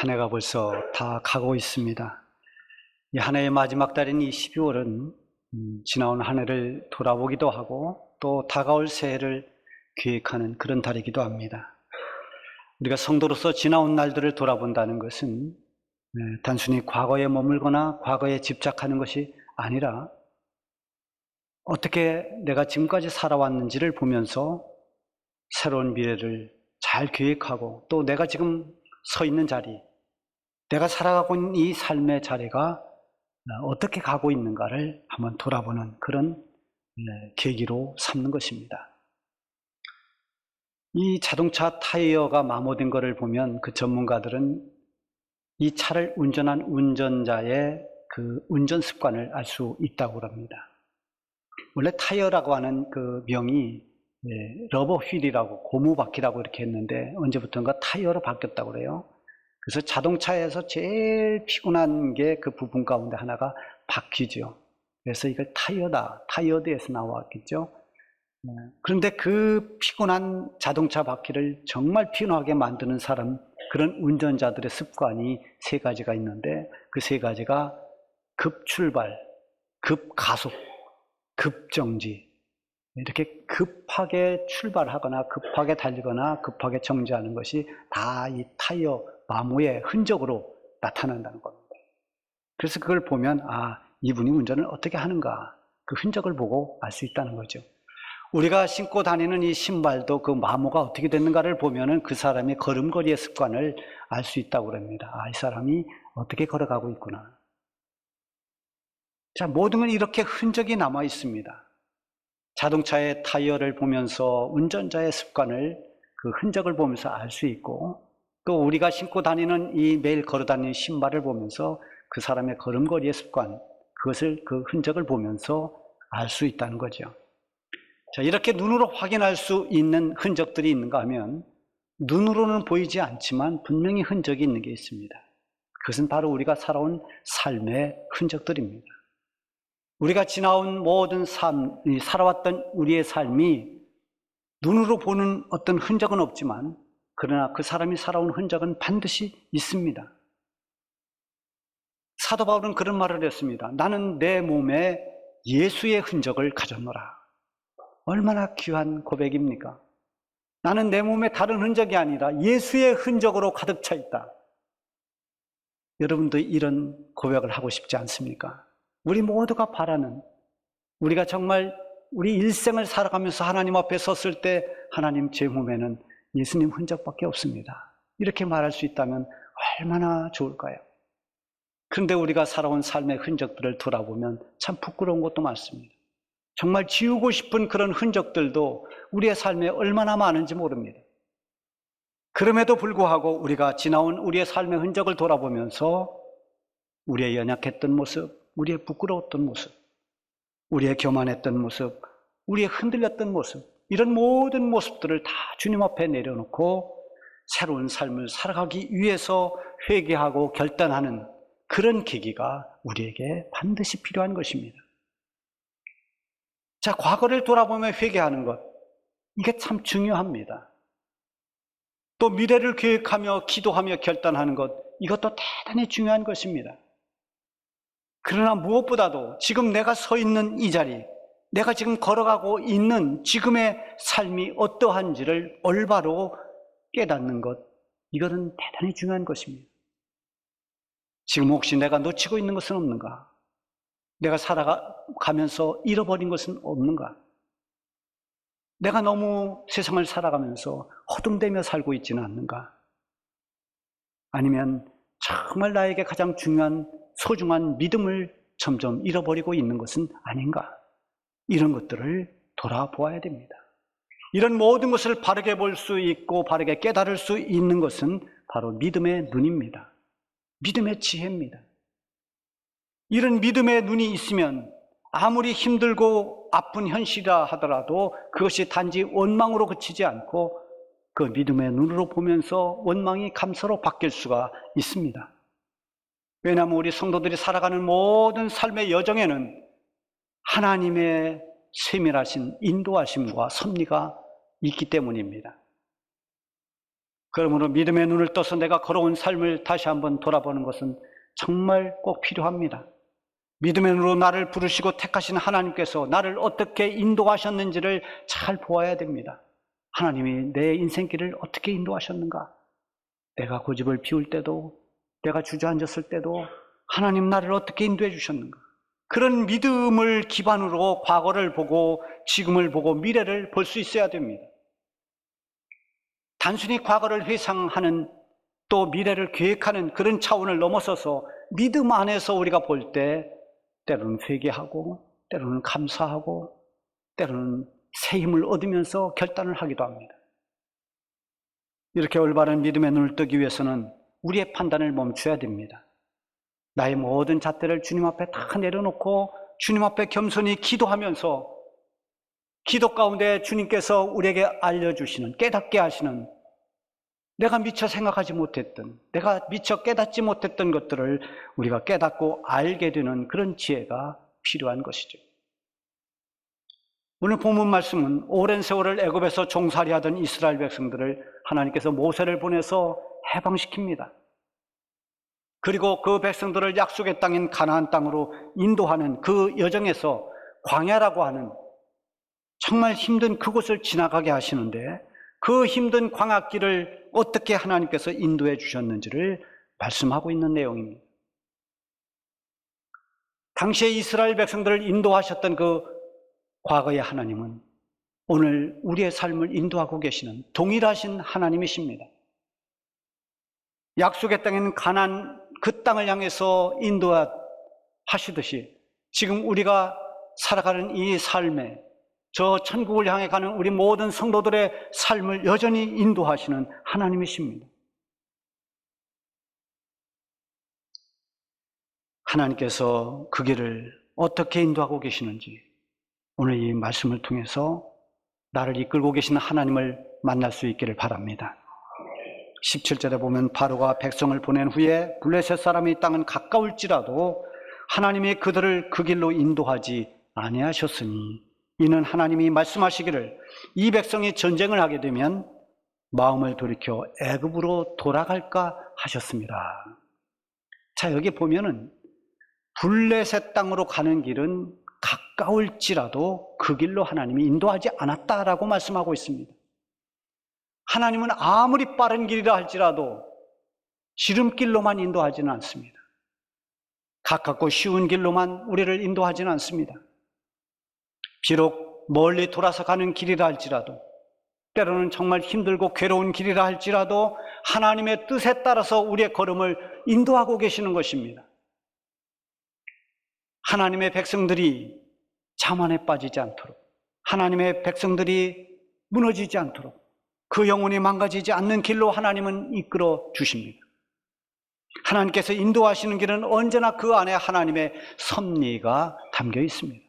한 해가 벌써 다 가고 있습니다. 이 한 해의 마지막 달인 이 12월은 지나온 한 해를 돌아보기도 하고 또 다가올 새해를 계획하는 그런 달이기도 합니다. 우리가 성도로서 지나온 날들을 돌아본다는 것은 단순히 과거에 머물거나 과거에 집착하는 것이 아니라 어떻게 내가 지금까지 살아왔는지를 보면서 새로운 미래를 잘 계획하고 또 내가 지금 서 있는 자리, 내가 살아가고 있는 이 삶의 자리가 어떻게 가고 있는가를 한번 돌아보는 그런 계기로 삼는 것입니다. 이 자동차 타이어가 마모된 것을 보면 그 전문가들은 이 차를 운전한 운전자의 그 운전 습관을 알 수 있다고 합니다. 원래 타이어라고 하는 그 명이 러버 휠이라고 고무바퀴라고 이렇게 했는데 언제부턴가 타이어로 바뀌었다고 그래요. 그래서 자동차에서 제일 피곤한 게 그 부분 가운데 하나가 바퀴죠. 그래서 이걸 타이어다, 타이어드에서 나왔겠죠. 그런데 그 피곤한 자동차 바퀴를 정말 피곤하게 만드는 사람, 그런 운전자들의 습관이 세 가지가 있는데 그 세 가지가 급출발, 급가속, 급정지. 이렇게 급하게 출발하거나 급하게 달리거나 급하게 정지하는 것이 다 이 타이어 마모의 흔적으로 나타난다는 겁니다. 그래서 그걸 보면 이분이 운전을 어떻게 하는가, 그 흔적을 보고 알 수 있다는 거죠. 우리가 신고 다니는 이 신발도 그 마모가 어떻게 됐는가를 보면은 그 사람의 걸음걸이의 습관을 알 수 있다고 합니다. 이 사람이 어떻게 걸어가고 있구나. 자, 모든 건 이렇게 흔적이 남아 있습니다. 자동차의 타이어를 보면서 운전자의 습관을, 그 흔적을 보면서 알 수 있고, 또 우리가 신고 다니는 이 매일 걸어 다니는 신발을 보면서 그 사람의 걸음걸이의 습관, 그것을, 그 흔적을 보면서 알 수 있다는 거죠. 자, 이렇게 눈으로 확인할 수 있는 흔적들이 있는가 하면 눈으로는 보이지 않지만 분명히 흔적이 있는 게 있습니다. 그것은 바로 우리가 살아온 삶의 흔적들입니다. 우리가 지나온 모든 삶, 살아왔던 우리의 삶이 눈으로 보는 어떤 흔적은 없지만 그러나 그 사람이 살아온 흔적은 반드시 있습니다. 사도 바울은 그런 말을 했습니다. 나는 내 몸에 예수의 흔적을 가졌노라. 얼마나 귀한 고백입니까? 나는 내 몸에 다른 흔적이 아니라 예수의 흔적으로 가득 차 있다. 여러분도 이런 고백을 하고 싶지 않습니까? 우리 모두가 바라는, 우리가 정말 우리 일생을 살아가면서 하나님 앞에 섰을 때 하나님 제 몸에는 예수님 흔적밖에 없습니다. 이렇게 말할 수 있다면 얼마나 좋을까요? 그런데 우리가 살아온 삶의 흔적들을 돌아보면 참 부끄러운 것도 많습니다. 정말 지우고 싶은 그런 흔적들도 우리의 삶에 얼마나 많은지 모릅니다. 그럼에도 불구하고 우리가 지나온 우리의 삶의 흔적을 돌아보면서 우리의 연약했던 모습, 우리의 부끄러웠던 모습, 우리의 교만했던 모습, 우리의 흔들렸던 모습, 이런 모든 모습들을 다 주님 앞에 내려놓고 새로운 삶을 살아가기 위해서 회개하고 결단하는 그런 계기가 우리에게 반드시 필요한 것입니다. 자, 과거를 돌아보며 회개하는 것, 이게 참 중요합니다. 또 미래를 계획하며 기도하며 결단하는 것, 이것도 대단히 중요한 것입니다. 그러나 무엇보다도 지금 내가 서 있는 이 자리, 내가 지금 걸어가고 있는 지금의 삶이 어떠한지를 올바로 깨닫는 것, 이것은 대단히 중요한 것입니다. 지금 혹시 내가 놓치고 있는 것은 없는가? 내가 살아가면서 잃어버린 것은 없는가? 내가 너무 세상을 살아가면서 허둥대며 살고 있지는 않는가? 아니면 정말 나에게 가장 중요한 소중한 믿음을 점점 잃어버리고 있는 것은 아닌가? 이런 것들을 돌아보아야 됩니다. 이런 모든 것을 바르게 볼 수 있고 바르게 깨달을 수 있는 것은 바로 믿음의 눈입니다. 믿음의 지혜입니다. 이런 믿음의 눈이 있으면 아무리 힘들고 아픈 현실이라 하더라도 그것이 단지 원망으로 그치지 않고 그 믿음의 눈으로 보면서 원망이 감사로 바뀔 수가 있습니다. 왜냐하면 우리 성도들이 살아가는 모든 삶의 여정에는 하나님의 세밀하신 인도하심과 섭리가 있기 때문입니다. 그러므로 믿음의 눈을 떠서 내가 걸어온 삶을 다시 한번 돌아보는 것은 정말 꼭 필요합니다. 믿음의 눈으로 나를 부르시고 택하신 하나님께서 나를 어떻게 인도하셨는지를 잘 보아야 됩니다. 하나님이 내 인생길을 어떻게 인도하셨는가? 내가 고집을 피울 때도, 내가 주저앉았을 때도 하나님 나를 어떻게 인도해 주셨는가? 그런 믿음을 기반으로 과거를 보고 지금을 보고 미래를 볼 수 있어야 됩니다. 단순히 과거를 회상하는, 또 미래를 계획하는 그런 차원을 넘어서서 믿음 안에서 우리가 볼 때 때로는 회개하고 때로는 감사하고 때로는 새 힘을 얻으면서 결단을 하기도 합니다. 이렇게 올바른 믿음의 눈을 뜨기 위해서는 우리의 판단을 멈춰야 됩니다. 나의 모든 잣대를 주님 앞에 다 내려놓고 주님 앞에 겸손히 기도하면서 기도 가운데 주님께서 우리에게 알려주시는, 깨닫게 하시는, 내가 미처 생각하지 못했던, 내가 미처 깨닫지 못했던 것들을 우리가 깨닫고 알게 되는 그런 지혜가 필요한 것이죠. 오늘 본문 말씀은 오랜 세월을 애굽에서 종살이하던 이스라엘 백성들을 하나님께서 모세를 보내서 해방시킵니다. 그리고 그 백성들을 약속의 땅인 가나안 땅으로 인도하는 그 여정에서 광야라고 하는 정말 힘든 그곳을 지나가게 하시는데, 그 힘든 광야길을 어떻게 하나님께서 인도해 주셨는지를 말씀하고 있는 내용입니다. 당시에 이스라엘 백성들을 인도하셨던 그 과거의 하나님은 오늘 우리의 삶을 인도하고 계시는 동일하신 하나님이십니다. 약속의 땅인 가나안 그 땅을 향해서 인도하시듯이 지금 우리가 살아가는 이 삶에, 저 천국을 향해 가는 우리 모든 성도들의 삶을 여전히 인도하시는 하나님이십니다. 하나님께서 그 길을 어떻게 인도하고 계시는지 오늘 이 말씀을 통해서 나를 이끌고 계시는 하나님을 만날 수 있기를 바랍니다. 17절에 보면 바로가 백성을 보낸 후에 블레셋 사람이 땅은 가까울지라도 하나님이 그들을 그 길로 인도하지 아니하셨으니 이는 하나님이 말씀하시기를 이 백성이 전쟁을 하게 되면 마음을 돌이켜 애굽으로 돌아갈까 하셨습니다. 자, 여기 보면은 블레셋 땅으로 가는 길은 가까울지라도 그 길로 하나님이 인도하지 않았다라고 말씀하고 있습니다. 하나님은 아무리 빠른 길이라 할지라도 지름길로만 인도하지는 않습니다. 가깝고 쉬운 길로만 우리를 인도하지는 않습니다. 비록 멀리 돌아서 가는 길이라 할지라도, 때로는 정말 힘들고 괴로운 길이라 할지라도 하나님의 뜻에 따라서 우리의 걸음을 인도하고 계시는 것입니다. 하나님의 백성들이 자만에 빠지지 않도록, 하나님의 백성들이 무너지지 않도록, 그 영혼이 망가지지 않는 길로 하나님은 이끌어 주십니다. 하나님께서 인도하시는 길은 언제나 그 안에 하나님의 섭리가 담겨 있습니다.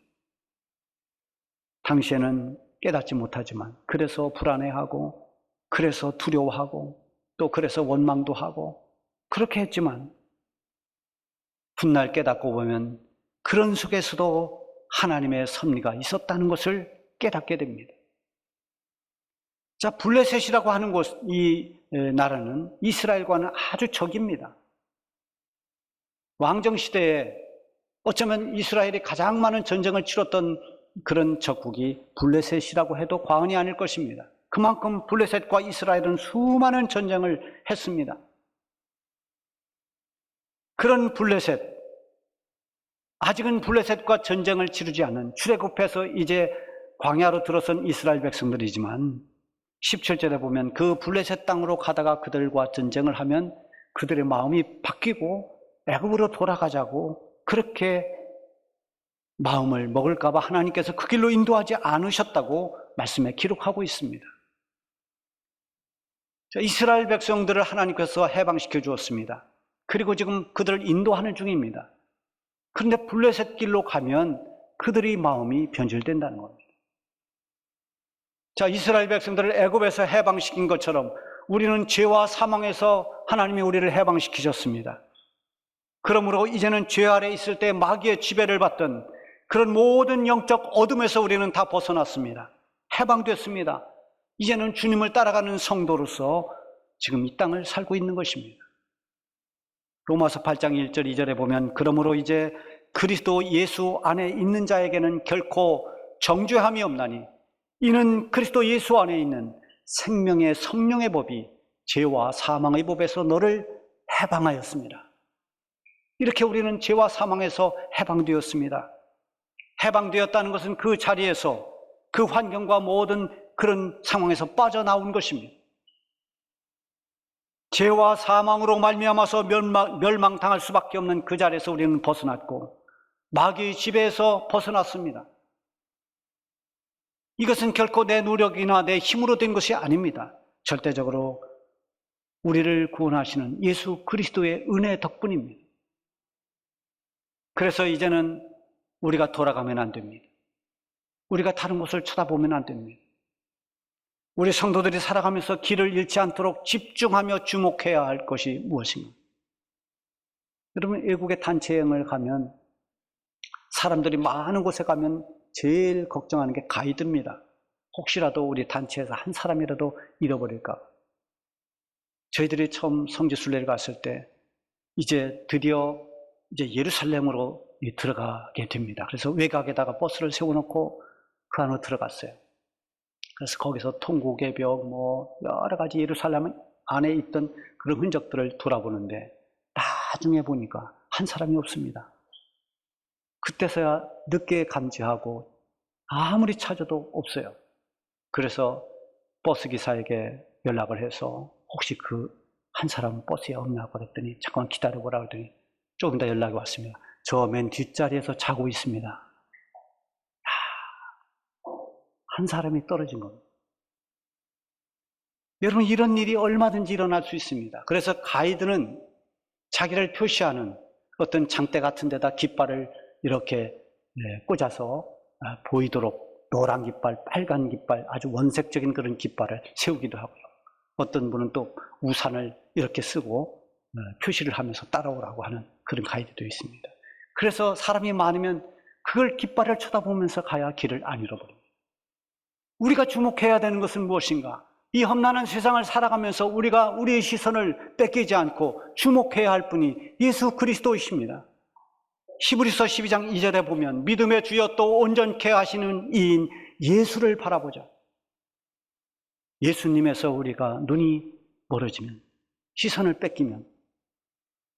당시에는 깨닫지 못하지만 그래서 불안해하고, 그래서 두려워하고, 또 그래서 원망도 하고 그렇게 했지만 훗날 깨닫고 보면 그런 속에서도 하나님의 섭리가 있었다는 것을 깨닫게 됩니다. 자, 블레셋이라고 하는 곳, 이 나라는 이스라엘과는 아주 적입니다. 왕정시대에 어쩌면 이스라엘이 가장 많은 전쟁을 치렀던 그런 적국이 블레셋이라고 해도 과언이 아닐 것입니다. 그만큼 블레셋과 이스라엘은 수많은 전쟁을 했습니다. 그런 블레셋, 아직은 블레셋과 전쟁을 치르지 않은, 출애굽해서 이제 광야로 들어선 이스라엘 백성들이지만 17절에 보면 그 블레셋 땅으로 가다가 그들과 전쟁을 하면 그들의 마음이 바뀌고 애굽으로 돌아가자고 그렇게 마음을 먹을까 봐 하나님께서 그 길로 인도하지 않으셨다고 말씀에 기록하고 있습니다. 이스라엘 백성들을 하나님께서 해방시켜 주었습니다. 그리고 지금 그들을 인도하는 중입니다. 그런데 블레셋 길로 가면 그들의 마음이 변질된다는 겁니다. 자, 이스라엘 백성들을 애굽에서 해방시킨 것처럼 우리는 죄와 사망에서 하나님이 우리를 해방시키셨습니다. 그러므로 이제는 죄 아래 있을 때 마귀의 지배를 받던 그런 모든 영적 어둠에서 우리는 다 벗어났습니다. 해방됐습니다. 이제는 주님을 따라가는 성도로서 지금 이 땅을 살고 있는 것입니다. 로마서 8장 1절 2절에 보면 그러므로 이제 그리스도 예수 안에 있는 자에게는 결코 정죄함이 없나니 이는 그리스도 예수 안에 있는 생명의 성령의 법이 죄와 사망의 법에서 너를 해방하였습니다. 이렇게 우리는 죄와 사망에서 해방되었습니다. 해방되었다는 것은 그 자리에서 그 환경과 모든 그런 상황에서 빠져나온 것입니다. 죄와 사망으로 말미암아서 멸망당할 수밖에 없는 그 자리에서 우리는 벗어났고 마귀의 지배에서 벗어났습니다. 이것은 결코 내 노력이나 내 힘으로 된 것이 아닙니다. 절대적으로 우리를 구원하시는 예수 그리스도의 은혜 덕분입니다. 그래서 이제는 우리가 돌아가면 안 됩니다. 우리가 다른 곳을 쳐다보면 안 됩니다. 우리 성도들이 살아가면서 길을 잃지 않도록 집중하며 주목해야 할 것이 무엇인가? 여러분, 외국에 단체 여행을 가면 사람들이 많은 곳에 가면 제일 걱정하는 게 가이드입니다. 혹시라도 우리 단체에서 한 사람이라도 잃어버릴까? 저희들이 처음 성지순례를 갔을 때 이제 드디어 예루살렘으로 들어가게 됩니다. 그래서 외곽에다가 버스를 세워놓고 그 안으로 들어갔어요. 그래서 거기서 통곡의 벽, 여러 가지 예루살렘 안에 있던 그런 흔적들을 돌아보는데 나중에 보니까 한 사람이 없습니다. 그때서야 늦게 감지하고 아무리 찾아도 없어요. 그래서 버스 기사에게 연락을 해서 혹시 그 한 사람 버스에 없냐고 그랬더니 잠깐 기다려보라 그랬더니 조금 더 연락이 왔습니다. 저 맨 뒷자리에서 자고 있습니다. 한 사람이 떨어진 겁니다. 여러분, 이런 일이 얼마든지 일어날 수 있습니다. 그래서 가이드는 자기를 표시하는 어떤 장대 같은 데다 깃발을 이렇게 꽂아서 보이도록 노란 깃발, 빨간 깃발, 아주 원색적인 그런 깃발을 세우기도 하고요. 어떤 분은 또 우산을 이렇게 쓰고 표시를 하면서 따라오라고 하는 그런 가이드도 있습니다. 그래서 사람이 많으면 그걸 깃발을 쳐다보면서 가야 길을 안 잃어버립니다. 우리가 주목해야 되는 것은 무엇인가? 이 험난한 세상을 살아가면서 우리가 우리의 시선을 뺏기지 않고 주목해야 할 분이 예수 그리스도이십니다. 히브리서 12장 2절에 보면 믿음의 주여 또 온전케 하시는 이인 예수를 바라보자. 예수님에서 우리가 눈이 멀어지면, 시선을 뺏기면,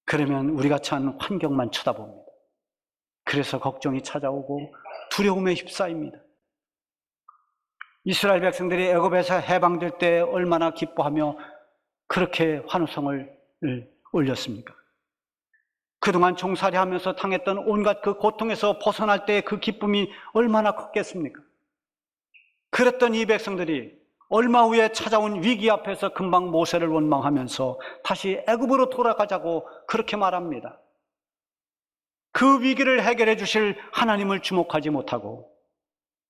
그러면 우리가 처한 환경만 쳐다봅니다. 그래서 걱정이 찾아오고 두려움에 휩싸입니다. 이스라엘 백성들이 애굽에서 해방될 때 얼마나 기뻐하며 그렇게 환호성을 올렸습니까? 그동안 종살이하면서 당했던 온갖 그 고통에서 벗어날 때의 그 기쁨이 얼마나 컸겠습니까? 그랬던 이 백성들이 얼마 후에 찾아온 위기 앞에서 금방 모세를 원망하면서 다시 애굽으로 돌아가자고 그렇게 말합니다. 그 위기를 해결해 주실 하나님을 주목하지 못하고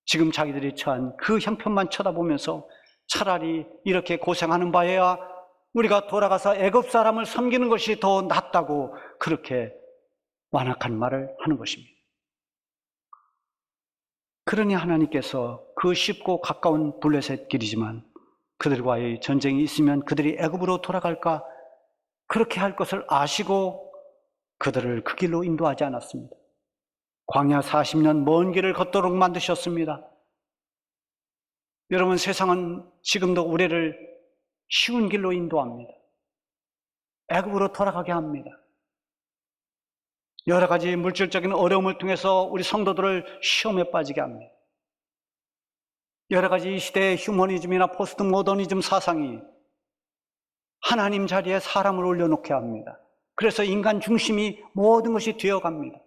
지금 자기들이 처한 그 형편만 쳐다보면서 차라리 이렇게 고생하는 바에야 우리가 돌아가서 애굽 사람을 섬기는 것이 더 낫다고 그렇게 완악한 말을 하는 것입니다. 그러니 하나님께서 그 쉽고 가까운 블레셋 길이지만 그들과의 전쟁이 있으면 그들이 애굽으로 돌아갈까 그렇게 할 것을 아시고 그들을 그 길로 인도하지 않았습니다. 광야 40년 먼 길을 걷도록 만드셨습니다. 여러분, 세상은 지금도 우리를 쉬운 길로 인도합니다. 애굽으로 돌아가게 합니다. 여러 가지 물질적인 어려움을 통해서 우리 성도들을 시험에 빠지게 합니다. 여러 가지 이 시대의 휴머니즘이나 포스트 모더니즘 사상이 하나님 자리에 사람을 올려놓게 합니다. 그래서 인간 중심이 모든 것이 되어갑니다.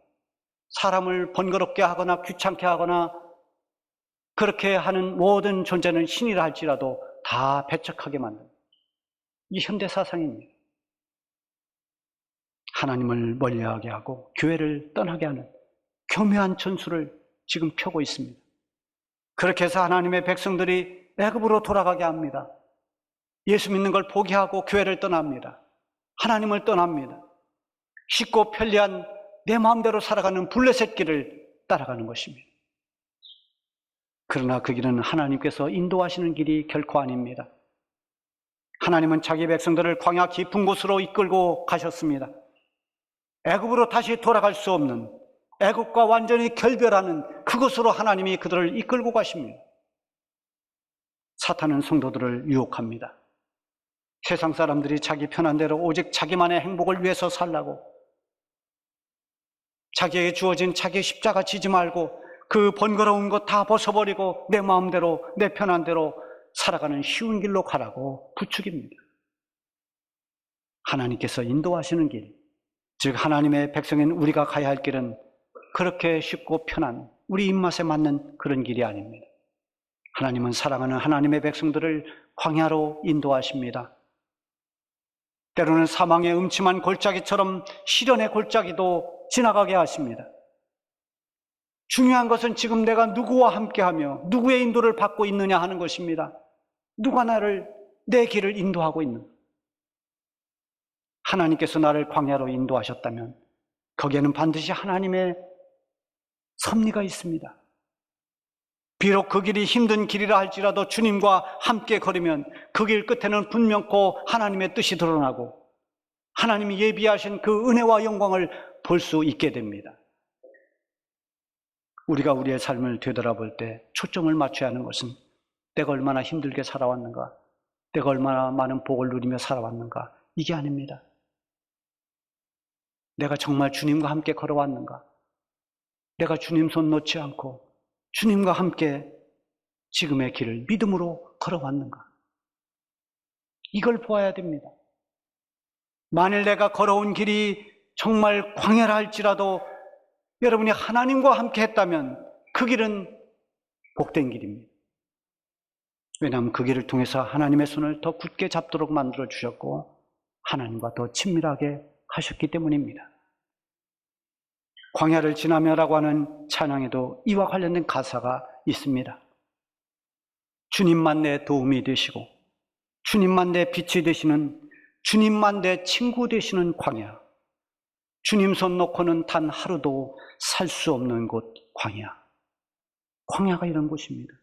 사람을 번거롭게 하거나 귀찮게 하거나 그렇게 하는 모든 존재는 신이라 할지라도 다 배척하게 만듭니다. 이 현대 사상입니다. 하나님을 멀리하게 하고 교회를 떠나게 하는 교묘한 전술을 지금 펴고 있습니다. 그렇게 해서 하나님의 백성들이 애굽으로 돌아가게 합니다. 예수 믿는 걸 포기하고 교회를 떠납니다. 하나님을 떠납니다. 쉽고 편리한 내 마음대로 살아가는 블레셋 길을 따라가는 것입니다. 그러나 그 길은 하나님께서 인도하시는 길이 결코 아닙니다. 하나님은 자기 백성들을 광야 깊은 곳으로 이끌고 가셨습니다. 애굽으로 다시 돌아갈 수 없는, 애굽과 완전히 결별하는 그곳으로 하나님이 그들을 이끌고 가십니다. 사탄은 성도들을 유혹합니다. 세상 사람들이 자기 편한 대로 오직 자기만의 행복을 위해서 살라고, 자기에게 주어진 자기 십자가 지지 말고 그 번거로운 것 다 벗어버리고 내 마음대로, 내 편한 대로 살아가는 쉬운 길로 가라고 부추깁니다. 하나님께서 인도하시는 길, 즉 하나님의 백성인 우리가 가야 할 길은 그렇게 쉽고 편한, 우리 입맛에 맞는 그런 길이 아닙니다. 하나님은 사랑하는 하나님의 백성들을 광야로 인도하십니다. 때로는 사망의 음침한 골짜기처럼 시련의 골짜기도 지나가게 하십니다. 중요한 것은 지금 내가 누구와 함께하며 누구의 인도를 받고 있느냐 하는 것입니다. 누가 내 길을 인도하고 있는가? 하나님께서 나를 광야로 인도하셨다면 거기에는 반드시 하나님의 섭리가 있습니다. 비록 그 길이 힘든 길이라 할지라도 주님과 함께 걸으면 그 길 끝에는 분명코 하나님의 뜻이 드러나고 하나님이 예비하신 그 은혜와 영광을 볼 수 있게 됩니다. 우리가 우리의 삶을 되돌아볼 때 초점을 맞춰야 하는 것은 내가 얼마나 힘들게 살아왔는가, 내가 얼마나 많은 복을 누리며 살아왔는가, 이게 아닙니다. 내가 정말 주님과 함께 걸어왔는가, 내가 주님 손 놓지 않고 주님과 함께 지금의 길을 믿음으로 걸어왔는가, 이걸 보아야 됩니다. 만일 내가 걸어온 길이 정말 광야라 할지라도 여러분이 하나님과 함께 했다면 그 길은 복된 길입니다. 왜냐하면 그 길을 통해서 하나님의 손을 더 굳게 잡도록 만들어 주셨고 하나님과 더 친밀하게 하셨기 때문입니다. 광야를 지나며라고 하는 찬양에도 이와 관련된 가사가 있습니다. 주님만 내 도움이 되시고 주님만 내 빛이 되시는, 주님만 내 친구 되시는 광야, 주님 손 놓고는 단 하루도 살 수 없는 곳 광야. 광야가 이런 곳입니다.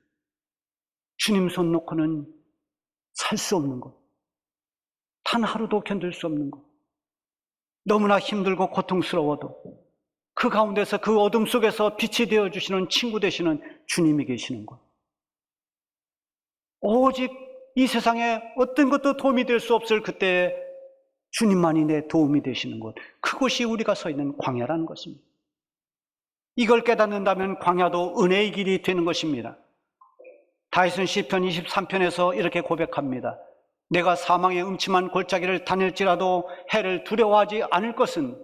주님 손 놓고는 살 수 없는 곳, 단 하루도 견딜 수 없는 곳, 너무나 힘들고 고통스러워도 그 가운데서, 그 어둠 속에서 빛이 되어주시는 친구 되시는 주님이 계시는 곳, 오직 이 세상에 어떤 것도 도움이 될 수 없을 그때에 주님만이 내 도움이 되시는 곳, 그곳이 우리가 서 있는 광야라는 것입니다. 이걸 깨닫는다면 광야도 은혜의 길이 되는 것입니다. 다윗은 시편 23편에서 이렇게 고백합니다. 내가 사망의 음침한 골짜기를 다닐지라도 해를 두려워하지 않을 것은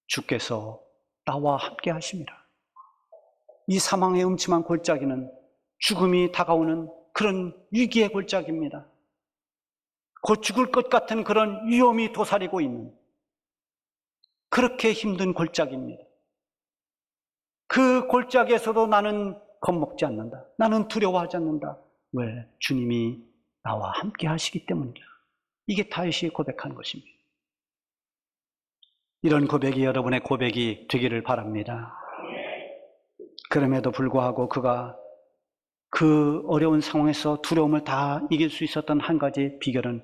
주께서 나와 함께 하심이라. 이 사망의 음침한 골짜기는 죽음이 다가오는 그런 위기의 골짜기입니다. 곧 죽을 것 같은 그런 위험이 도사리고 있는 그렇게 힘든 골짜기입니다. 그 골짜기에서도 나는 겁먹지 않는다. 나는 두려워하지 않는다. 왜? 주님이 나와 함께 하시기 때문이다. 이게 다윗이 고백한 것입니다. 이런 고백이 여러분의 고백이 되기를 바랍니다. 그럼에도 불구하고 그가 그 어려운 상황에서 두려움을 다 이길 수 있었던 한 가지 비결은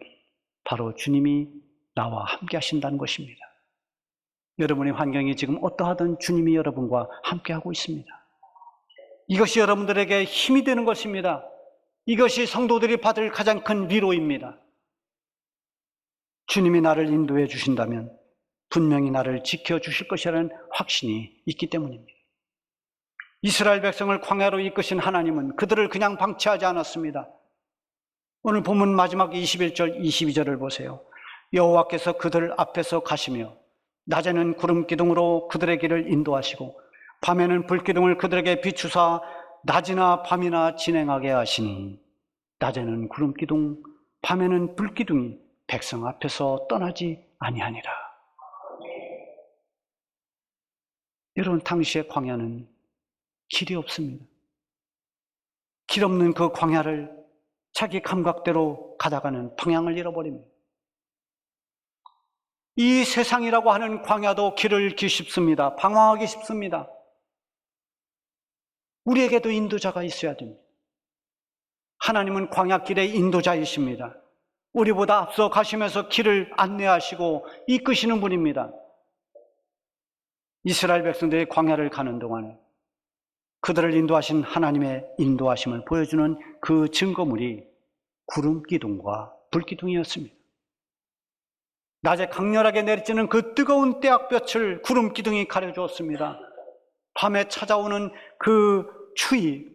바로 주님이 나와 함께 하신다는 것입니다. 여러분의 환경이 지금 어떠하든 주님이 여러분과 함께 하고 있습니다. 이것이 여러분들에게 힘이 되는 것입니다. 이것이 성도들이 받을 가장 큰 위로입니다. 주님이 나를 인도해 주신다면 분명히 나를 지켜주실 것이라는 확신이 있기 때문입니다. 이스라엘 백성을 광야로 이끄신 하나님은 그들을 그냥 방치하지 않았습니다. 오늘 본문 마지막 21절, 22절을 보세요. 여호와께서 그들 앞에서 가시며 낮에는 구름 기둥으로 그들의 길을 인도하시고 밤에는 불기둥을 그들에게 비추사 낮이나 밤이나 진행하게 하시니 낮에는 구름 기둥, 밤에는 불기둥이 백성 앞에서 떠나지 아니하니라. 여러분, 당시의 광야는 길이 없습니다. 길 없는 그 광야를 자기 감각대로 가다가는 방향을 잃어버립니다. 이 세상이라고 하는 광야도 길을 잃기 쉽습니다. 방황하기 쉽습니다. 우리에게도 인도자가 있어야 됩니다. 하나님은 광야길의 인도자이십니다. 우리보다 앞서 가시면서 길을 안내하시고 이끄시는 분입니다. 이스라엘 백성들이 광야를 가는 동안에 그들을 인도하신 하나님의 인도하심을 보여주는 그 증거물이 구름 기둥과 불 기둥이었습니다. 낮에 강렬하게 내리쬐는 그 뜨거운 떼약볕을 구름 기둥이 가려주었습니다. 밤에 찾아오는 그 추위,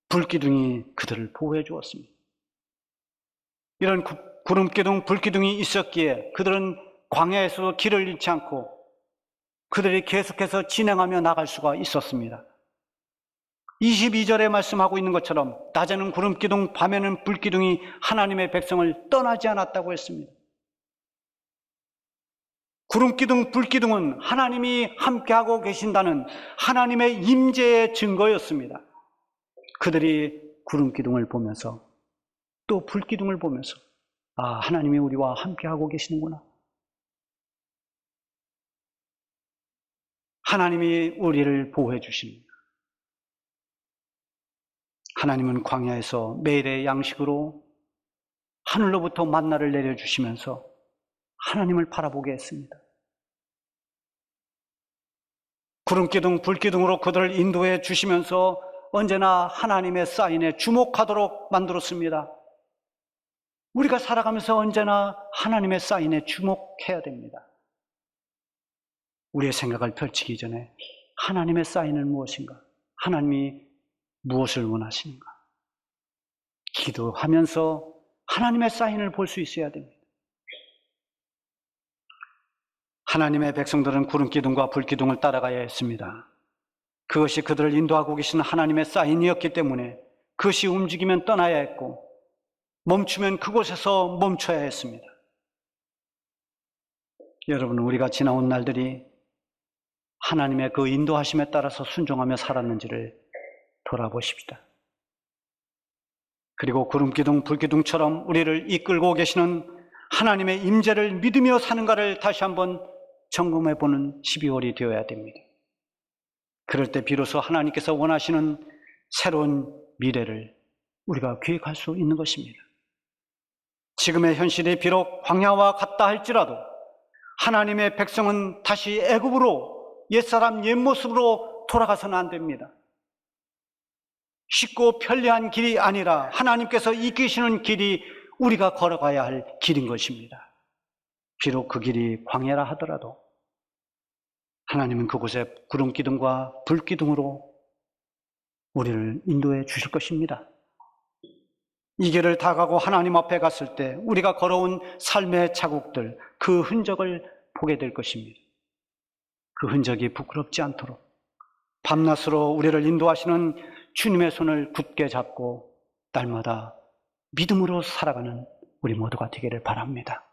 불 기둥이 그들을 보호해 주었습니다. 이런 구름 기둥, 불 기둥이 있었기에 그들은 광야에서도 길을 잃지 않고 그들이 계속해서 진행하며 나갈 수가 있었습니다. 22절에 말씀하고 있는 것처럼 낮에는 구름 기둥, 밤에는 불 기둥이 하나님의 백성을 떠나지 않았다고 했습니다. 구름 기둥, 불 기둥은 하나님이 함께하고 계신다는 하나님의 임재의 증거였습니다. 그들이 구름 기둥을 보면서 또 불 기둥을 보면서 하나님이 우리와 함께하고 계시는구나. 하나님이 우리를 보호해 주십니다. 하나님은 광야에서 매일의 양식으로 하늘로부터 만나를 내려주시면서 하나님을 바라보게 했습니다. 구름기둥, 불기둥으로 그들을 인도해 주시면서 언제나 하나님의 사인에 주목하도록 만들었습니다. 우리가 살아가면서 언제나 하나님의 사인에 주목해야 됩니다. 우리의 생각을 펼치기 전에 하나님의 사인은 무엇인가? 하나님이 무엇을 원하시는가? 기도하면서 하나님의 사인을 볼 수 있어야 됩니다. 하나님의 백성들은 구름기둥과 불기둥을 따라가야 했습니다. 그것이 그들을 인도하고 계신 하나님의 사인이었기 때문에 그것이 움직이면 떠나야 했고 멈추면 그곳에서 멈춰야 했습니다. 여러분, 우리가 지나온 날들이 하나님의 그 인도하심에 따라서 순종하며 살았는지를 돌아보십시다. 그리고 구름기둥, 불기둥처럼 우리를 이끌고 계시는 하나님의 임재를 믿으며 사는가를 다시 한번 점검해보는 12월이 되어야 됩니다. 그럴 때 비로소 하나님께서 원하시는 새로운 미래를 우리가 계획할 수 있는 것입니다. 지금의 현실이 비록 광야와 같다 할지라도 하나님의 백성은 다시 애굽으로 옛사람 옛모습으로 돌아가서는 안 됩니다. 쉽고 편리한 길이 아니라 하나님께서 이끄시는 길이 우리가 걸어가야 할 길인 것입니다. 비록 그 길이 광야라 하더라도 하나님은 그곳에 구름기둥과 불기둥으로 우리를 인도해 주실 것입니다. 이 길을 다 가고 하나님 앞에 갔을 때 우리가 걸어온 삶의 자국들, 그 흔적을 보게 될 것입니다. 그 흔적이 부끄럽지 않도록 밤낮으로 우리를 인도하시는 주님의 손을 굳게 잡고 날마다 믿음으로 살아가는 우리 모두가 되기를 바랍니다.